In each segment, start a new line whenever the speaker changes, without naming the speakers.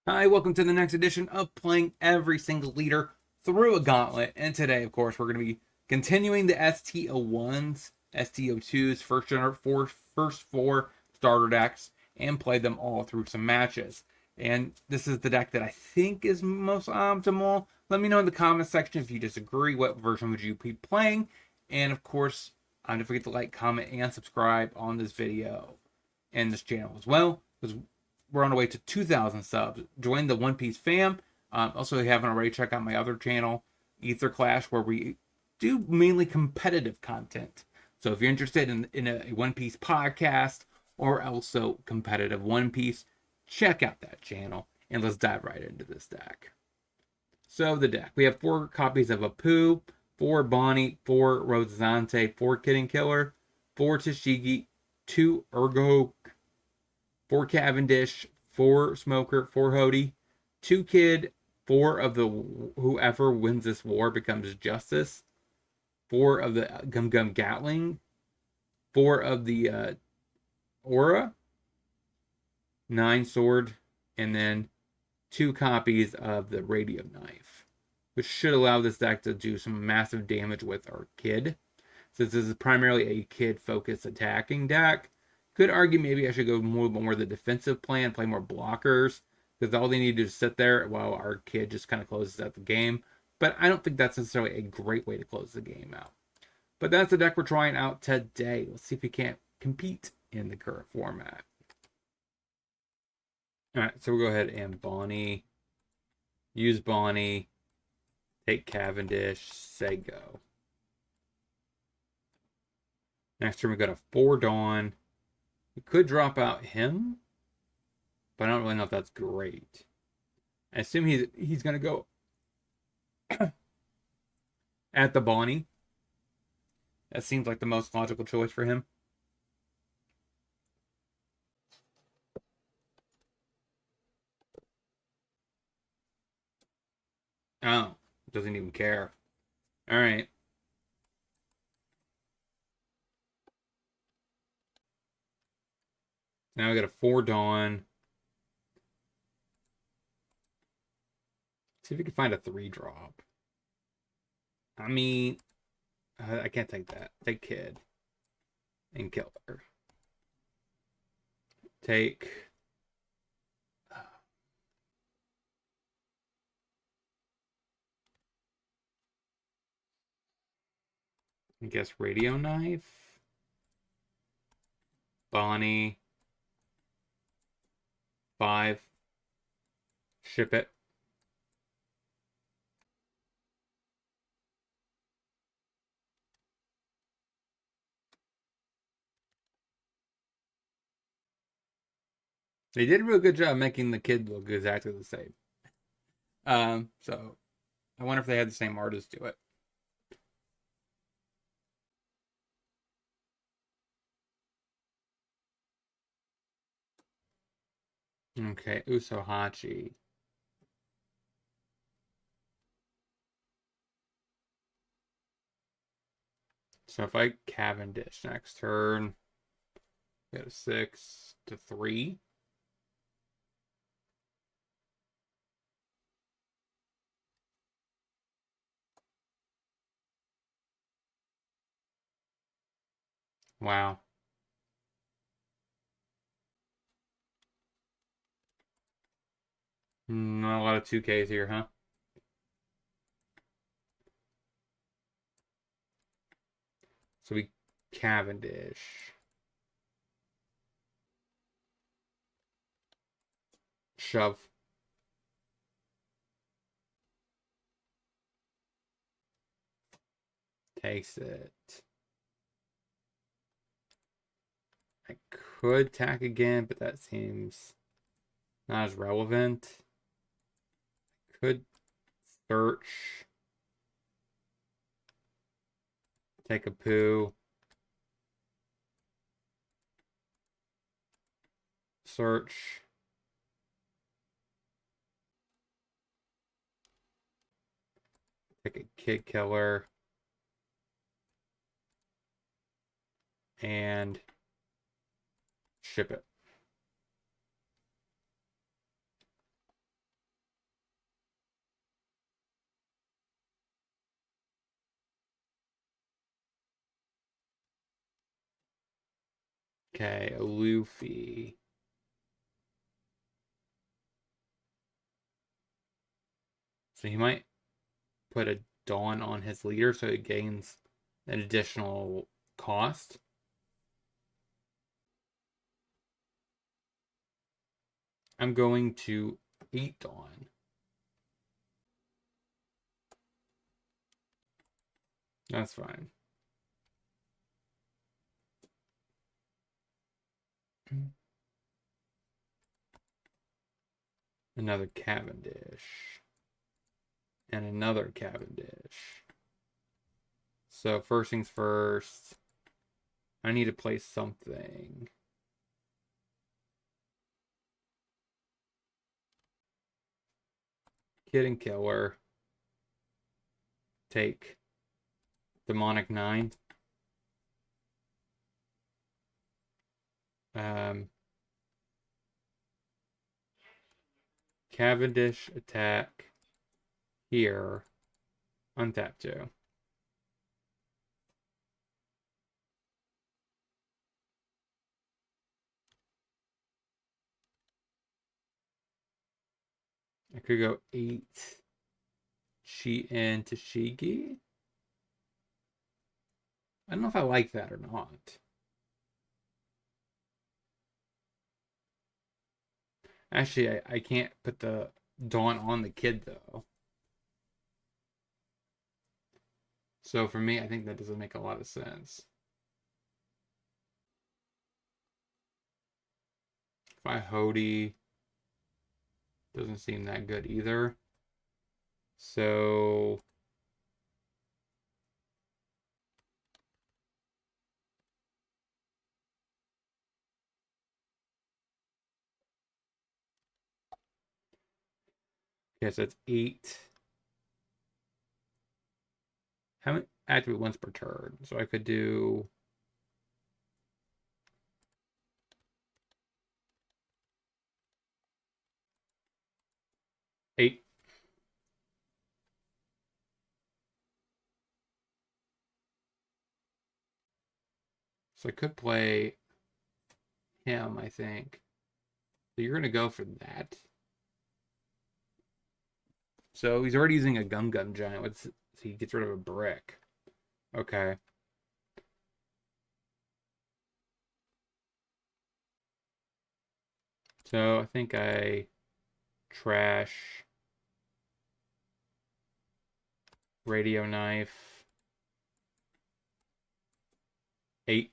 Hi, welcome to the next edition of playing every single leader through a gauntlet. And today, of course, we're going to be continuing the ST01s, ST02s, first four starter decks, and play them all through some matches. And this is the deck that I think is most optimal. Let me know in the comments section if you disagree. What version would you be playing? And of course, don't forget to like, comment, and subscribe on this video and this channel as well, because we're on our way to 2,000 subs. Join the One Piece fam. Also, if you haven't already, check out my other channel, Ether Clash, where we do mainly competitive content. So if you're interested in a One Piece podcast or also competitive One Piece, check out that channel. And let's dive right into this deck. So the deck. We have 4 copies of Apu, 4 Bonnie, 4 Rosante, 4 Kitten Killer, 4 Tashigi, 2 Ergo, 4 Cavendish, 4 Smoker, 4 Hody, 2 Kid, 4 of the whoever wins this war becomes Justice, 4 of the Gum Gum Gatling, 4 of the Aura, 9 Sword, and then 2 copies of the Radio Knife, which should allow this deck to do some massive damage with our Kid. Since this is primarily a Kid-focused attacking deck, could argue maybe I should go more the defensive plan, play more blockers, because all they need to do is sit there while our Kid just kind of closes out the game. But I don't think that's necessarily a great way to close the game out. But that's the deck we're trying out today. Let's see if we can't compete in the current format. All right, so we'll go ahead and Bonnie, use Bonnie, take Cavendish, say go. Next turn we got a 4 Dawn. We could drop out him, but I don't really know if that's great. I assume he's going to go at the Bonnie. That seems like the most logical choice for him. Oh, doesn't even care. All right. Now we got a 4 Dawn. See if we can find a 3 drop. I mean, I can't take that. Take Kid and Killer. Take. I guess Radio Knife. Bonnie. 5. Ship it. They did a real good job making the Kid look exactly the same. So I wonder if they had the same artist do it. Okay, Usohachi. So if I Cavendish next turn, get a 6 to 3. Wow. Not a lot of 2Ks here, huh? So we Cavendish. Shove. Takes it. I could tack again, but that seems not as relevant. Could search. Take a poo. Search. Take a Kid Killer. And ship it. Okay, a Luffy. So he might put a Dawn on his leader so it gains an additional cost. I'm going to 8 Dawn. That's fine. Another Cavendish. And another Cavendish. So first things first, I need to play something. Kid and Killer. Take Demonic 9. Cavendish attack here. Untap 2. I could go 8 Chi and Tashigi. I don't know if I like that or not. Actually, I can't put the Dawn on the kid though. So for me, I think that doesn't make a lot of sense. If I Hody, doesn't seem that good either. So okay, so it's 8. How many activate once per turn? So I could do 8. So I could play him, I think. So you're gonna go for that. So he's already using a Gum Gum Giant. So he gets rid of a brick. Okay. So I think I trash Radio Knife. 8.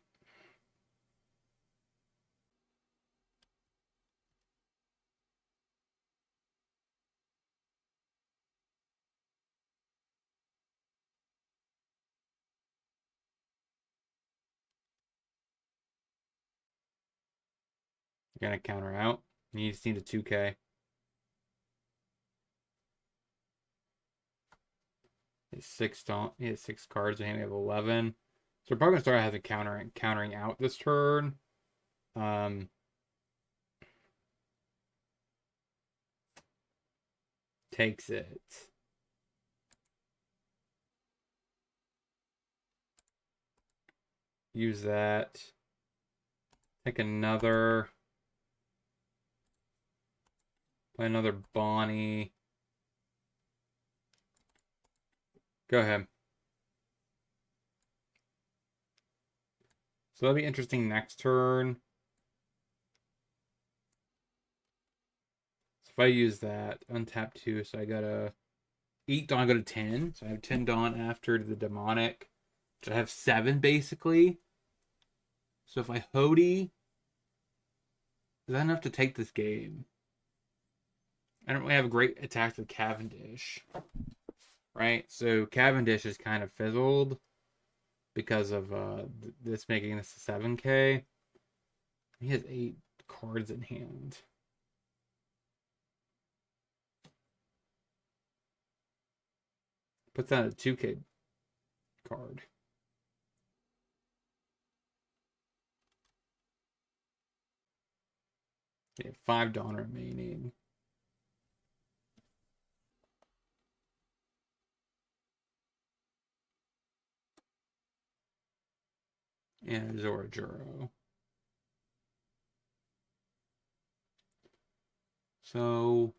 Gonna counter out. You just need a 2K. He has 6 cards and we have 11. So we're probably gonna start having countering out this turn. Takes it. Use that. Take another. Play another Bonnie. Go ahead. So that'll be interesting next turn. So if I use that, untap 2, so I got a 8 Dawn, I go to 10. So I have 10 Dawn after the Demonic. So I have 7 basically. So if I Hody, is that enough to take this game? I don't really have a great attack with Cavendish. Right? So Cavendish is kind of fizzled because of this making this a 7K. He has 8 cards in hand. Puts down a 2K card. We have 5 Dawn remaining. And a Zorajuro. So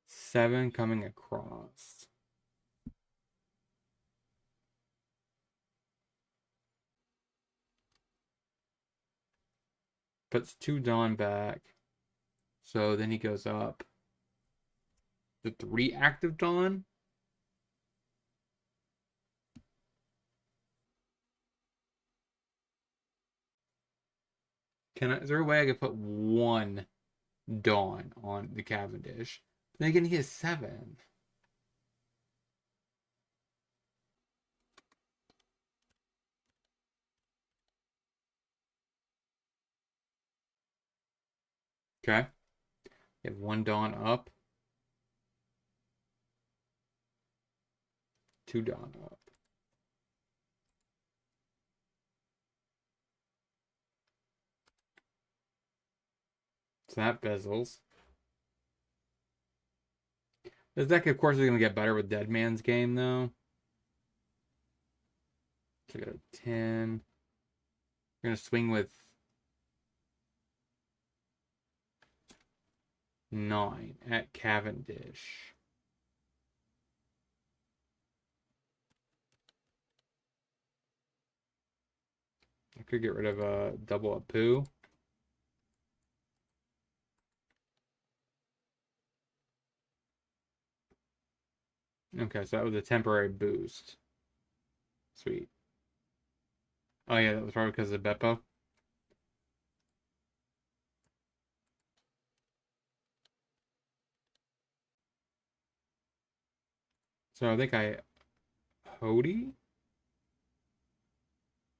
7 coming across. Puts 2 Dawn back. So then he goes up. The 3 active Dawn. Is there a way I could put 1 Dawn on the Cavendish? Then again, he has 7. Okay. You have 1 Dawn up. 2 Dawn up. So that bezels. This deck, of course, is going to get better with Dead Man's Game, though. So I got a 10. We're going to swing with 9 at Cavendish. I could get rid of a double up poo. Okay, so that was a temporary boost. Sweet. Oh yeah, that was probably because of Beppo. So I think I Hody?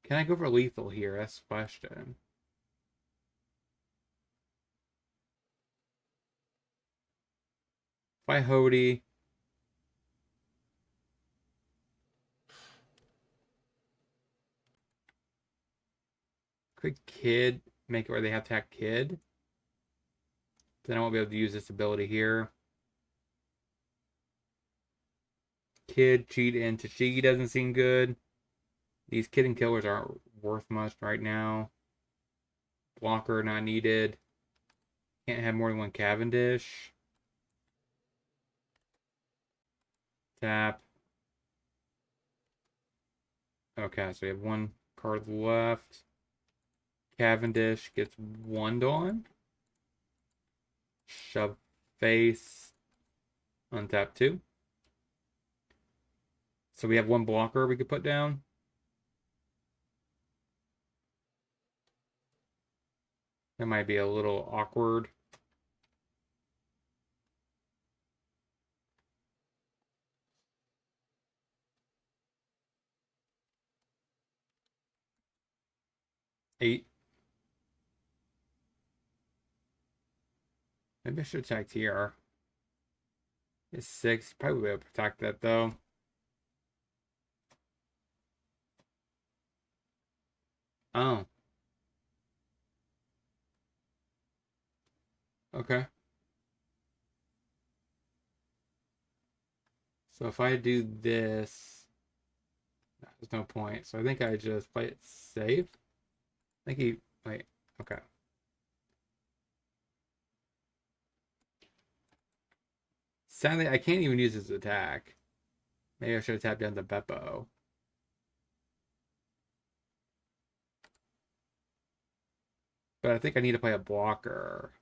Can I go for lethal here? That's the question. If I Hody, could Kid make it where they have to attack Kid? Then I won't be able to use this ability here. Kid, cheat, and Tashigi doesn't seem good. These Kid and Killers aren't worth much right now. Blocker not needed. Can't have more than 1 Cavendish. Tap. Okay, so we have 1 card left. Cavendish gets 1 Dawn. Shove face. Untap 2. So we have 1 blocker we could put down. That might be a little awkward. Eight. Maybe I should attack TR. It's 6. Probably be able to protect that though. Oh. Okay. So if I do this, there's no point. So I think I just play it safe. I think he, wait, okay. Sadly, I can't even use his attack. Maybe I should have tapped down the Beppo. But I think I need to play a blocker.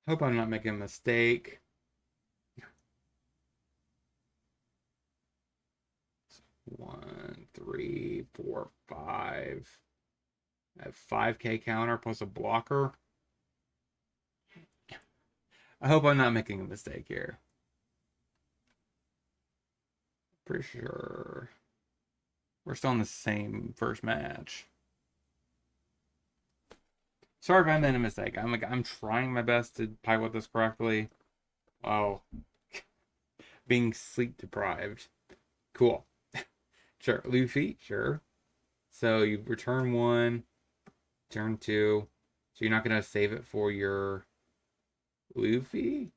Hope I'm not making a mistake. One, three, four, five. I have 5k counter plus a blocker. I hope I'm not making a mistake here. Pretty sure we're still in the same first match. Sorry if I made a mistake. I'm trying my best to pilot this correctly. Oh, being sleep deprived. Cool. Sure, Luffy. Sure. So you return 1, turn 2. So you're not gonna save it for your Luffy?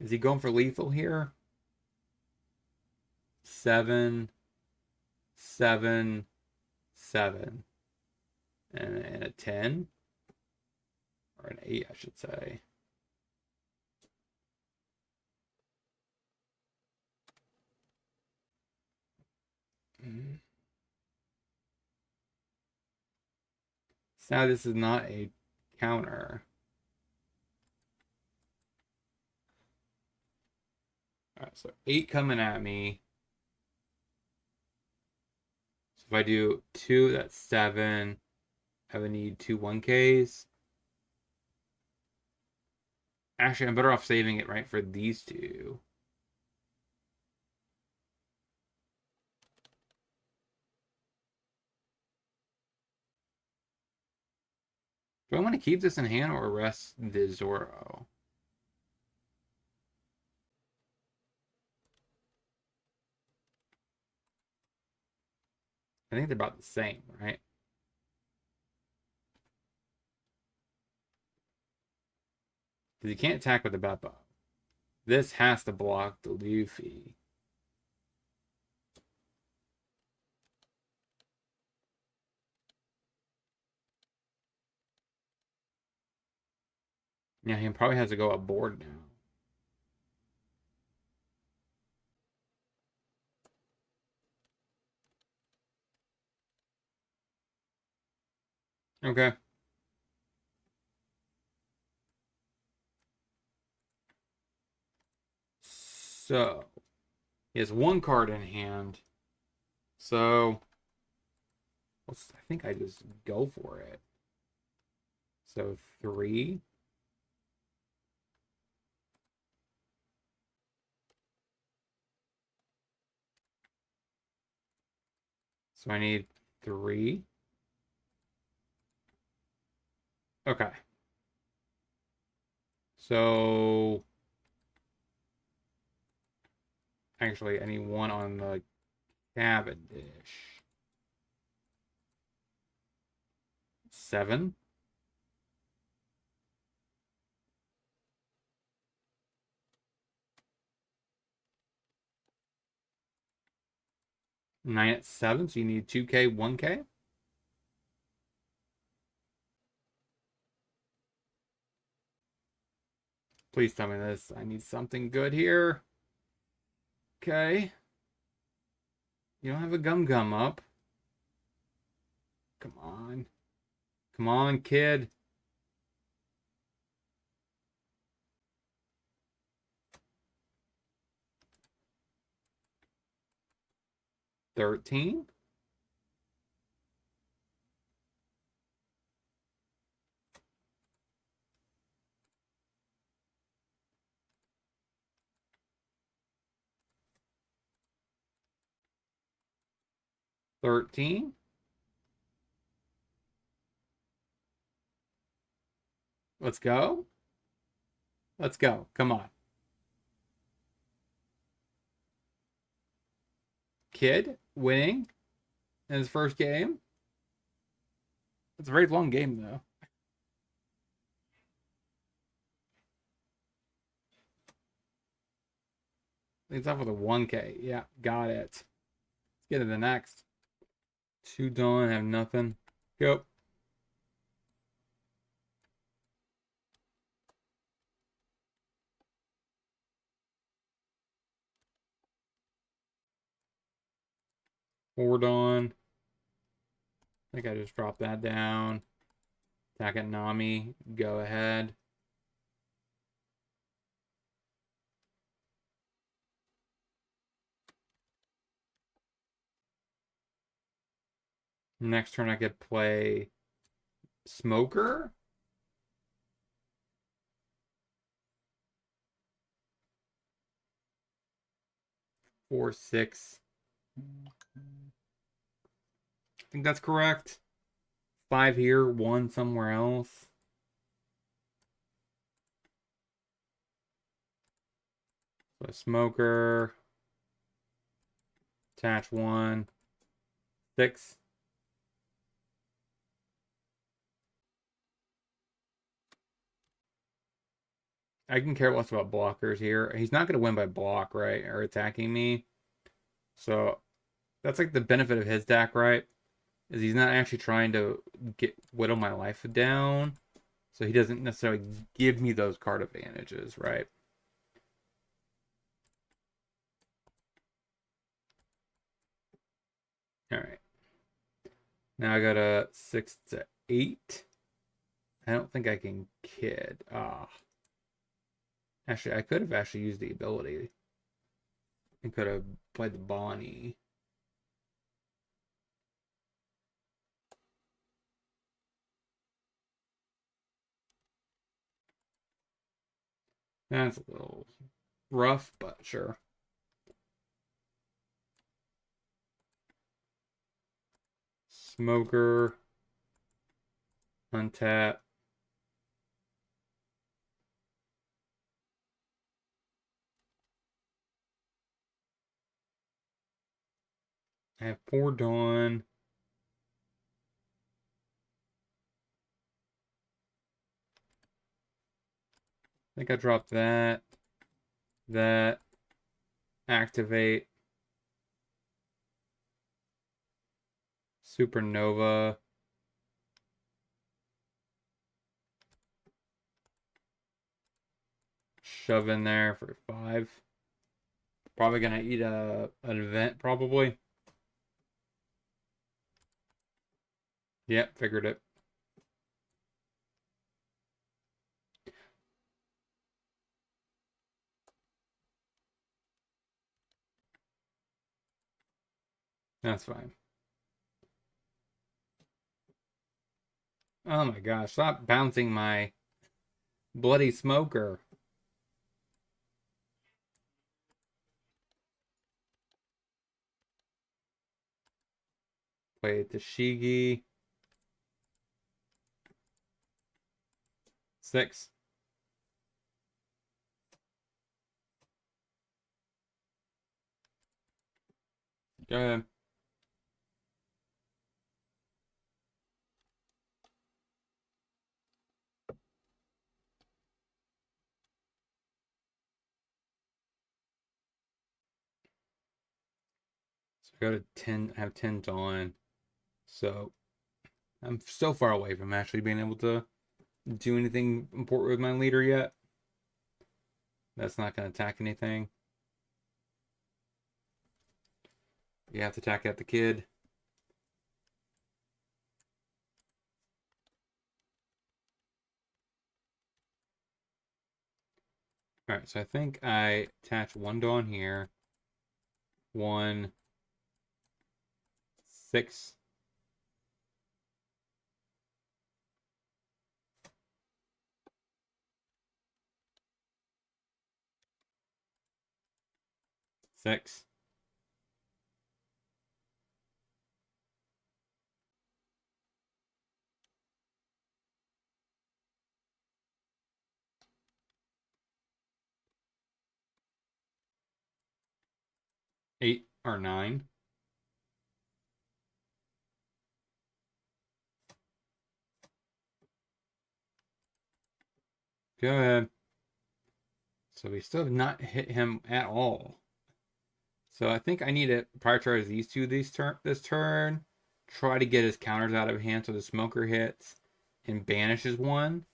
Is he going for lethal here? 7, 7, 7. And a 10? Or an 8, I should say. So now this is not a counter. Alright, so 8 coming at me. So if I do 2, that's 7. I would need 2 1Ks. Actually, I'm better off saving it, right, for these two. Do I want to keep this in hand or arrest the Zoro? I think they're about the same, right? Because you can't attack with the Beppo. This has to block the Luffy. Yeah, he probably has to go up board now. Okay. So, he has 1 card in hand. So, I think I just go for it. So, 3. So, I need 3. Okay. So, actually, I need 1 on the Cavendish. 7. Nine at 7, so you need 2K, 1K. Please tell me this. I need something good here. Okay. You don't have a gum up. Come on. Come on, kid. $13. $13. Let's go. Let's go. Come on. Kid winning in his first game. It's a very long game, though. Leads off with a 1K. Yeah, got it. Let's get to the next. 2 Dawn, have nothing. Go. Four Dawn. I think I just dropped that down. Attack at Nami. Go ahead. Next turn I could play Smoker. Four, 6. I think that's correct. 5 here, 1 somewhere else. So Smoker. Attach 1. 6. I can care less about blockers here. He's not going to win by block, right? Or attacking me. So that's like the benefit of his deck, right? Is he's not actually trying to whittle my life down. So he doesn't necessarily give me those card advantages, right? All right. Now I got a 6 to 8. I don't think I can kid. Actually, I could have actually used the ability. I could have played the Bonnie. That's a little rough, but sure. Smoker. Untap. I have 4 Dawn. I think I dropped that. That. Activate. Supernova. Shove in there for 5. Probably gonna eat an event, probably. Yep, figured it. That's fine. Oh my gosh, stop bouncing my bloody smoker. Play TCG. 6. Go ahead. So go to 10. I have 10 Dawn. So I'm so far away from actually being able to do anything important with my leader yet. That's not going to attack anything. You have to attack at the kid. Alright, so I think I attach 1 Dawn here. 1, 6. Six. Eight or 9. Go ahead. So we still have not hit him at all. So I think I need to prioritize these two this turn. Try to get his counters out of hand so the smoker hits and banishes 1.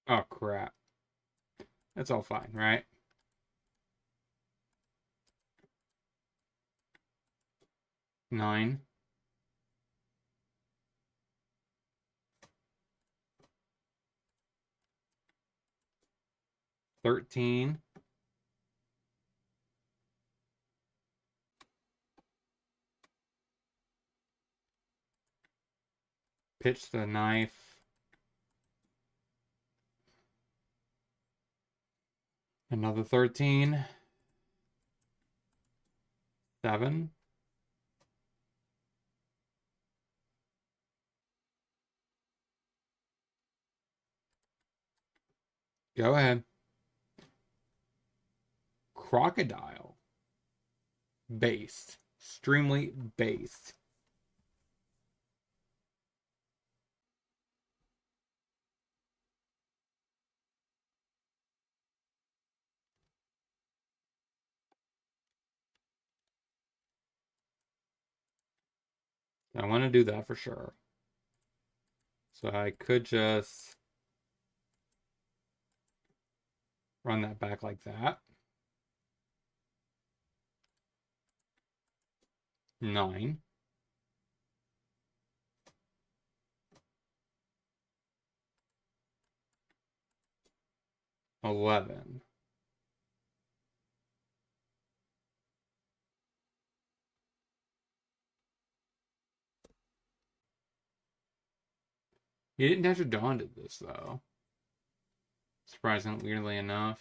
Oh crap. That's all fine, right? Nine. 13. Pitch the knife. Another 13. 7. Go ahead. Crocodile. Based. Extremely based. I want to do that for sure. So I could just run that back like that. 9. 11. You didn't have to dawn to this though. Surprisingly, weirdly enough.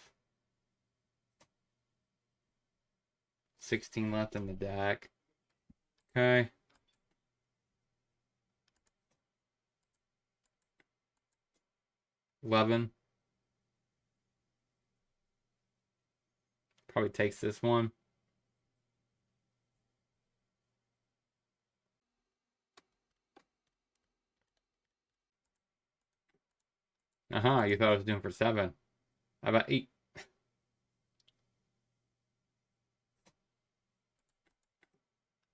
16 left in the deck. Okay. $11. Probably takes this one. You thought I was doing for 7. How about 8?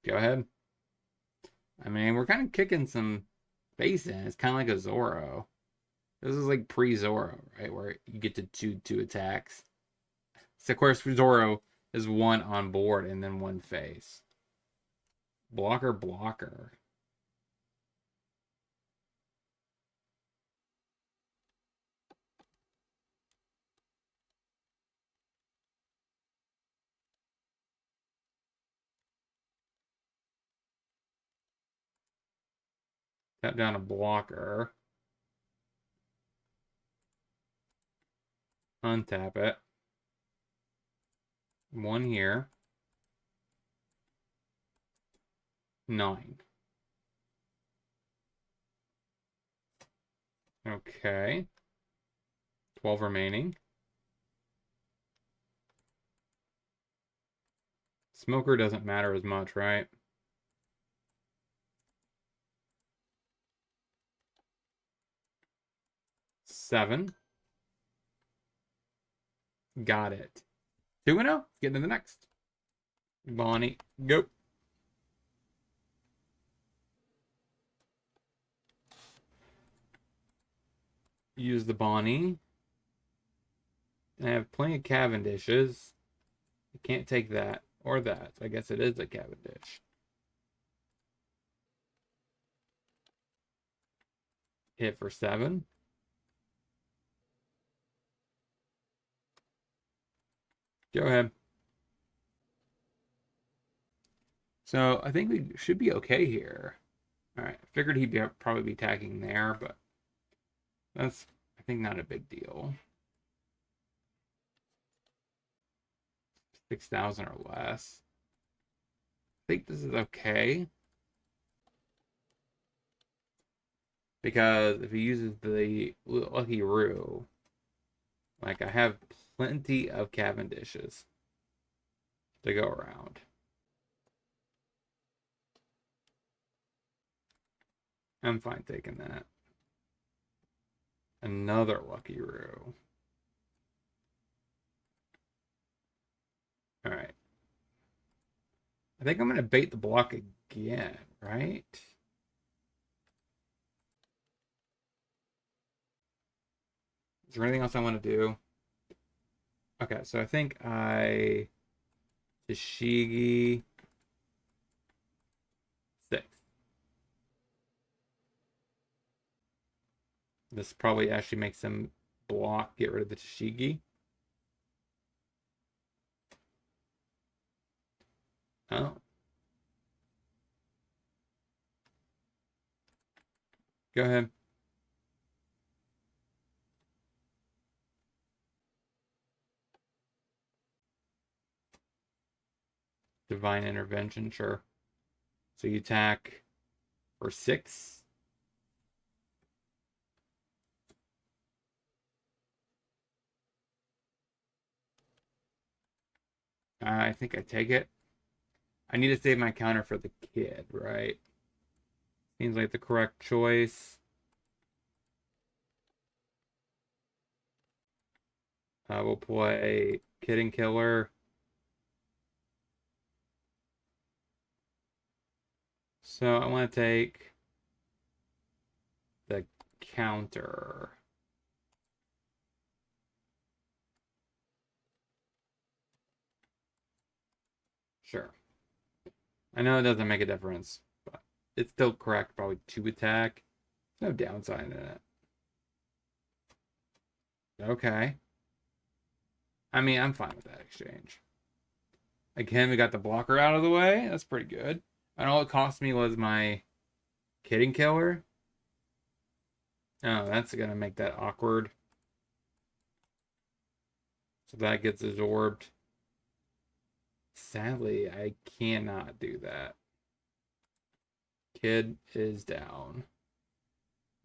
Go ahead. I mean, we're kind of kicking some face in. It's kind of like a Zoro. This is like pre-Zoro, right? Where you get to two attacks. So, of course, Zoro is 1 on board and then 1 face. Blocker. Tap down a blocker. Untap it. 1 here. 9. Okay. 12 remaining. Smoker doesn't matter as much, right? Seven. Got it. 2-0. Get into the next. Bonnie, go. Use the Bonnie. I have plenty of Cavendishes. I can't take that or that. I guess it is a Cavendish. Hit for 7. Go ahead. So I think we should be okay here. All right. Figured he'd probably be tagging there, but that's, I think, not a big deal. 6,000 or less. I think this is okay. Because if he uses the Lucky Roo, like, I have plenty of Cavendishes to go around. I'm fine taking that. Another Lucky Roo. Alright. I think I'm going to bait the block again, right? Is there anything else I want to do? Okay, so I think TCG 6. This probably actually makes them block, get rid of the TCG. Oh. Go ahead. Divine Intervention, sure. So you attack for 6. . I think I take it. I need to save my counter for the kid, right? Seems like the correct choice. We'll play Kid and Killer. So I want to take the counter. Sure. I know it doesn't make a difference, but it's still correct. Probably 2 attack. No downside in it. Okay. I mean, I'm fine with that exchange. Again, we got the blocker out of the way. That's pretty good. And all it cost me was my Kid and Killer. Oh, that's going to make that awkward. So that gets absorbed. Sadly, I cannot do that. Kid is down.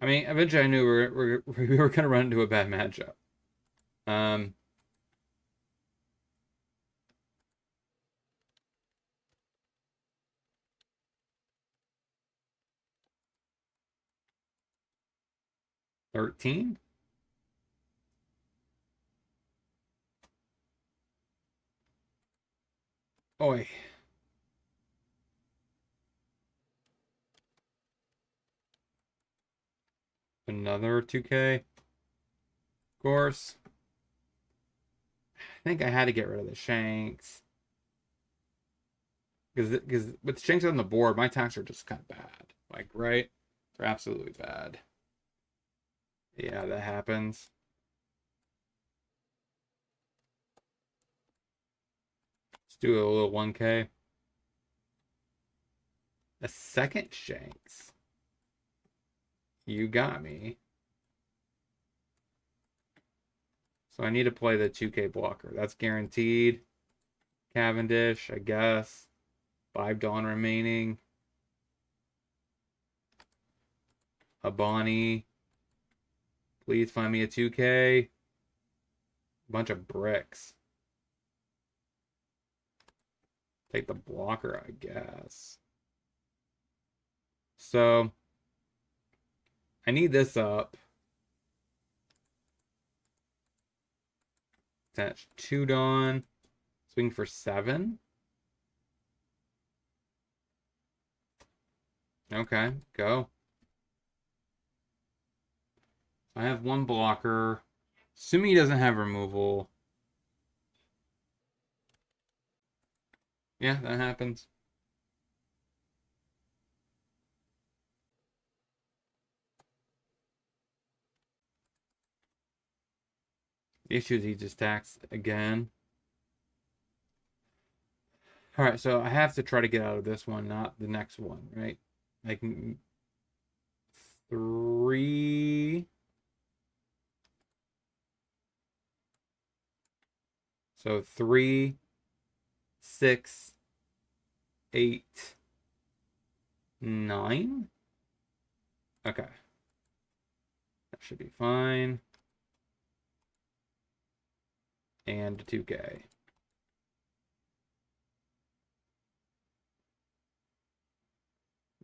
I mean, eventually I knew we were going to run into a bad matchup. 13? Oi. Another 2K. Of course. I think I had to get rid of the Shanks. Because with Shanks on the board, my attacks are just kind of bad. Like, right? They're absolutely bad. Yeah, that happens. Let's do a little 1K. A second Shanks. You got me. So I need to play the 2K blocker. That's guaranteed. Cavendish, I guess. 5 Dawn remaining. Abani. Please find me a 2K. Bunch of bricks. Take the blocker, I guess. So I need this up. Attach 2 Dawn. Swing for 7. Okay, go. I have 1 blocker. Assuming he doesn't have removal. Yeah, that happens. The issue is he just attacks again. Alright, so I have to try to get out of this one, not the next one, right? I can 3. So 3, 6, 8, 9. Okay. That should be fine. And 2K.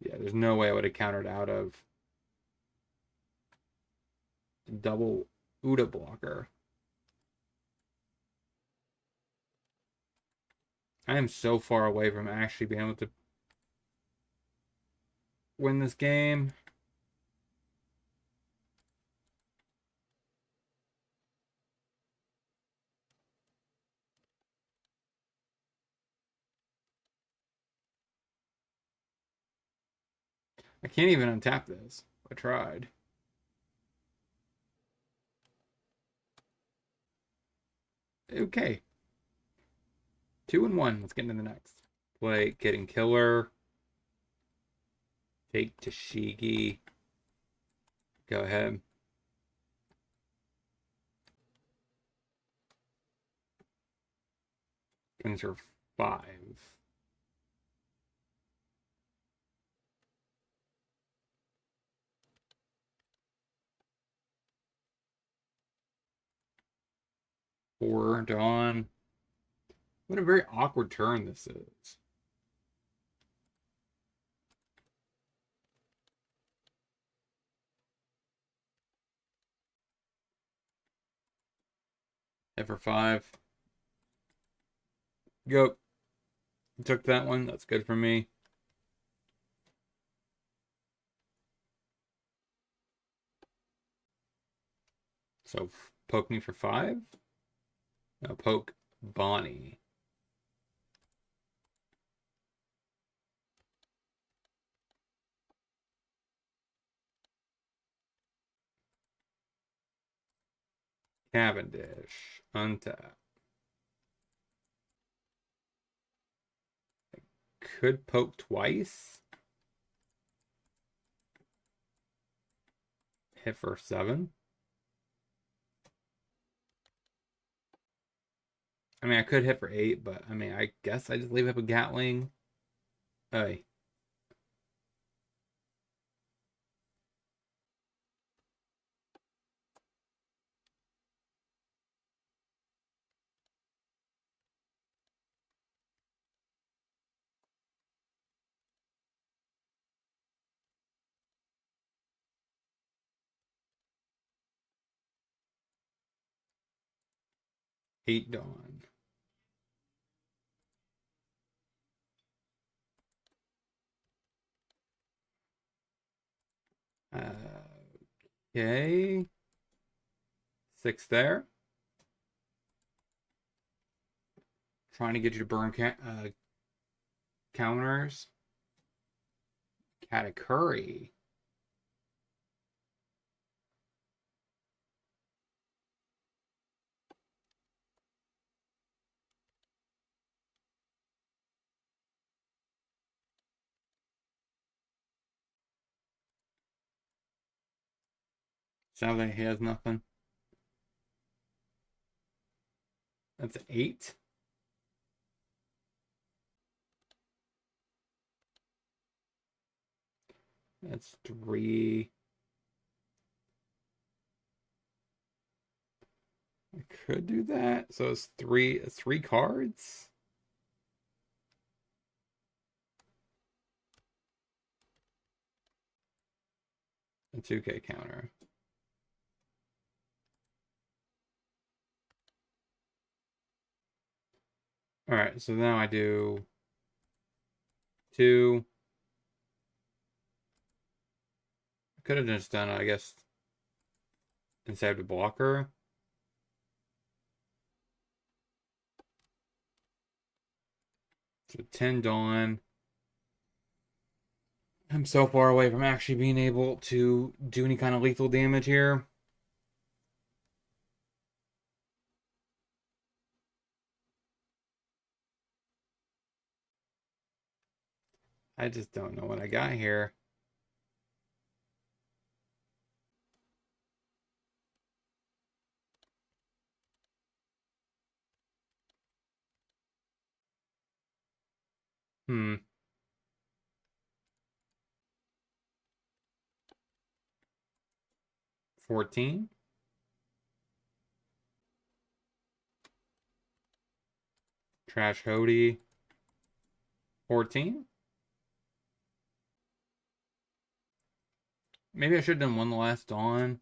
Yeah, there's no way I would have countered out of double Uda blocker. I am so far away from actually being able to win this game. I can't even untap this. I tried. Okay. 2 and 1. Let's get into the next. Play Kid and Killer. Take TCG. Go ahead. Things are 5. Four Dawn. What a very awkward turn this is. Hit for 5. Go. Took that one. That's good for me. So poke me for 5. No, poke Bonnie. Cavendish. Untap. Could poke twice. Hit for 7. I mean, I could hit for 8, but I mean, I guess I just leave it with Gatling. Hey. Eight Dawn. Okay. 6 there. Trying to get you to burn counters. Katakuri. Sounds like he has nothing. That's 8. That's 3. I could do that. So it's 3 cards. A 2K counter. All right, so now I do 2. I could have just done, I guess, instead of a blocker. So 10 Dawn. I'm so far away from actually being able to do any kind of lethal damage here. I just don't know what I got here. Hmm. 14. Trash Hody. 14. Maybe I should have done one the last Dawn.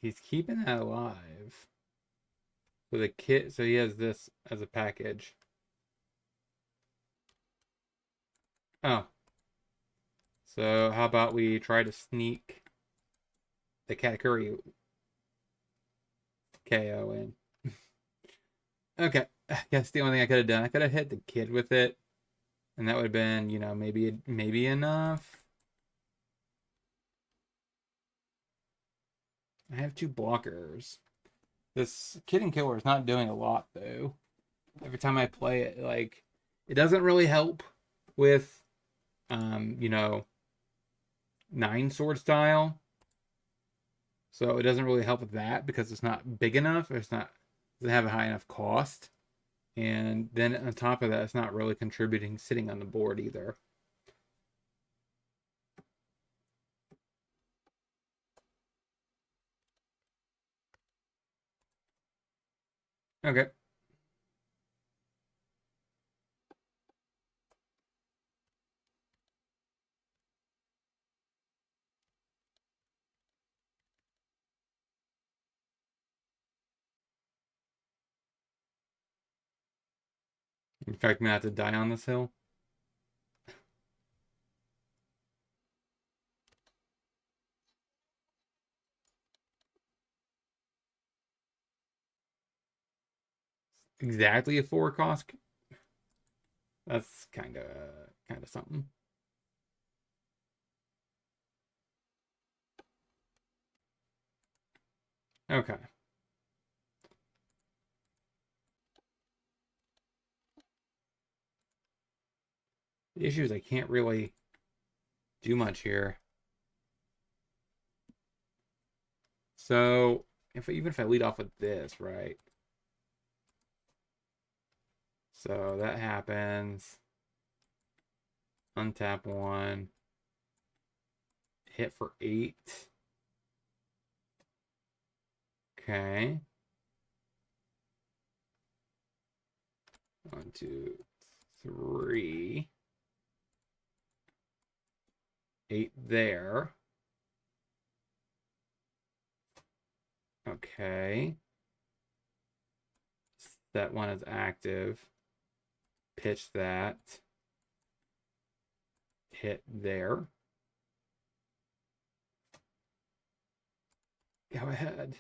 He's keeping that alive. So the kit, so he has this as a package. Oh. So how about we try to sneak the Katakuri KO in? Okay. I guess the only thing I could have done, I could have hit the kid with it. And that would have been, you know, maybe enough. I have 2 blockers. This Kid and Killer is not doing a lot though. Every time I play it, like it doesn't really help with you know, 9 sword style. So it doesn't really help with that because it's not big enough. It's not doesn't have a high enough cost. And then on top of that, it's not really contributing sitting on the board either. Okay. In fact, I'm gonna have to die on this hill. Exactly a 4 cost. That's kind of something. Okay. The issue is I can't really do much here. So even if I lead off with this, right? So that happens. Untap 1. Hit for 8. Okay. 1, 2, 3. 8 there. Okay. That one is active. Pitch that. Hit there. Go ahead.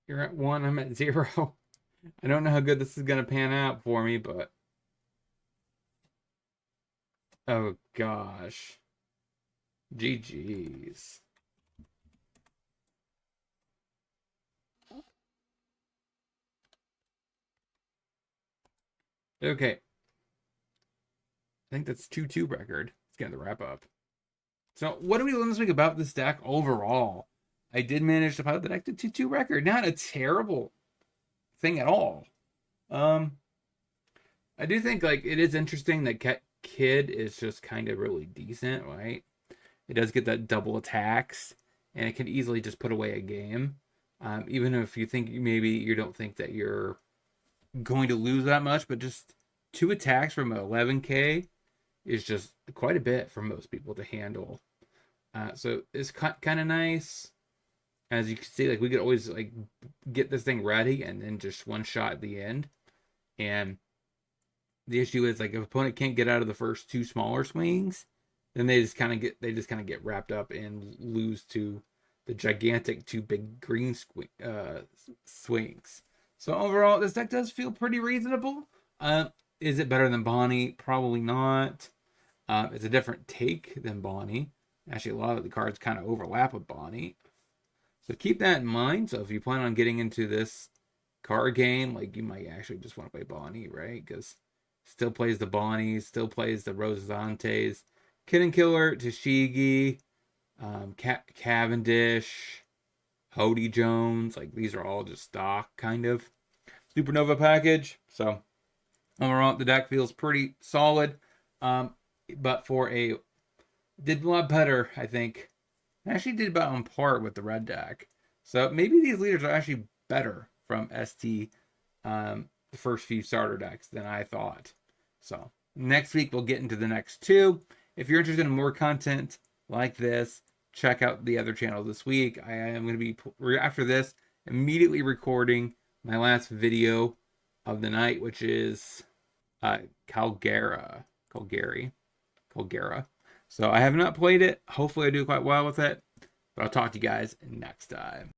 You're at 1, I'm at 0. I don't know how good this is going to pan out for me, but... Oh, gosh. GG's. Okay. I think that's 2-2 record. Let's get the wrap up. So, what do we learn this week about this deck overall? I did manage to pilot the deck to 2-2 record. Not a terrible thing at all. I do think like it is interesting that Kid is just kind of really decent, right? It does get that double attacks, and it can easily just put away a game. Even if you think maybe you don't think that you're going to lose that much, but just 2 attacks from 11k is just quite a bit for most people to handle. So it's kind of nice. As you can see, like we could always like get this thing ready and then just one shot at the end. And the issue is like if opponent can't get out of the first 2 smaller swings, then they just kind of get wrapped up and lose to the gigantic 2 big green swings. So overall, this deck does feel pretty reasonable. Is it better than Bonnie? Probably not. It's a different take than Bonnie. Actually, a lot of the cards kind of overlap with Bonnie. So keep that in mind. So if you plan on getting into this card game, like you might actually just want to play Bonnie, right? Because still plays the Bonnies, still plays the Rosantes, Kid Killer, TCG, Cavendish, Hody Jones. Like these are all just stock kind of Supernova package. So overall, the deck feels pretty solid. But for a did a lot better, I think. I actually did about on par with the red deck. So maybe these leaders are actually better from ST, the first few starter decks than I thought. So next week we'll get into the next 2. If you're interested in more content like this, check out the other channel this week. I am going to be, after this, immediately recording my last video of the night, which is Calgary. So I have not played it. Hopefully I do quite well with it. But I'll talk to you guys next time.